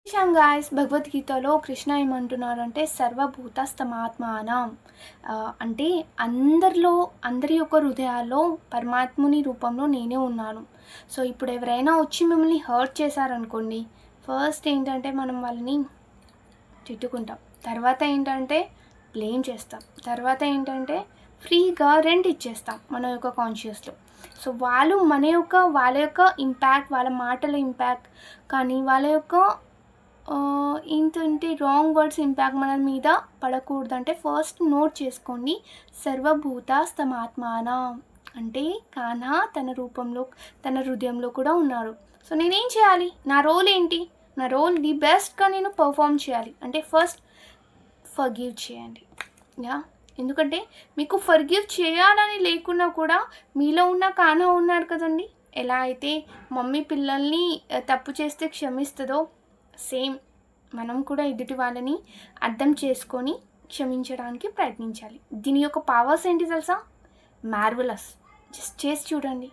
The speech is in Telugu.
గాయస్ భగవద్గీతలో కృష్ణ ఏమంటున్నారంటే సర్వభూతస్తమాత్మానం అంటే అందరి యొక్క హృదయాల్లో పరమాత్ముని రూపంలో నేనే ఉన్నాను. సో ఇప్పుడు ఎవరైనా వచ్చి మిమ్మల్ని హర్ట్ చేశారనుకోండి, ఫస్ట్ ఏంటంటే మనం వాళ్ళని తిట్టుకుంటాం, తర్వాత ఏంటంటే బ్లేమ్ చేస్తాం, తర్వాత ఏంటంటే ఫ్రీగా రెంట్ ఇచ్చేస్తాం మన యొక్క కాన్షియస్లో. సో వాళ్ళ యొక్క ఇంపాక్ట్, వాళ్ళ మాటల ఇంపాక్ట్ కానీ వాళ్ళ యొక్క ఏంటంటే రాంగ్ వర్డ్స్ ఇంపాక్ట్ మన మీద పడకూడదంటే ఫస్ట్ నోట్ చేసుకోండి. సర్వభూతస్తమాత్మాన అంటే కానా తన రూపంలో తన హృదయంలో కూడా ఉన్నారు. సో నేనేం చేయాలి? నా రోల్ ఏంటి? నా రోల్ ది బెస్ట్గా నేను పర్ఫామ్ చేయాలి. అంటే ఫస్ట్ ఫర్గివ్ చేయండి. యా, ఎందుకంటే మీకు ఫర్గివ్ చేయాలని లేకున్నా కూడా మీలో ఉన్న కానా ఉన్నారు కదండి. ఎలా అయితే మమ్మీ పిల్లల్ని తప్పు చేస్తే క్షమిస్తుందో, సేమ్ మనం కూడా ఎదుటి వాళ్ళని అర్థం చేసుకొని క్షమించడానికి ప్రయత్నించాలి. దీని యొక్క పవర్స్ ఏంటి తెలుసా? మార్వెలస్. జస్ట్ చేసి చూడండి.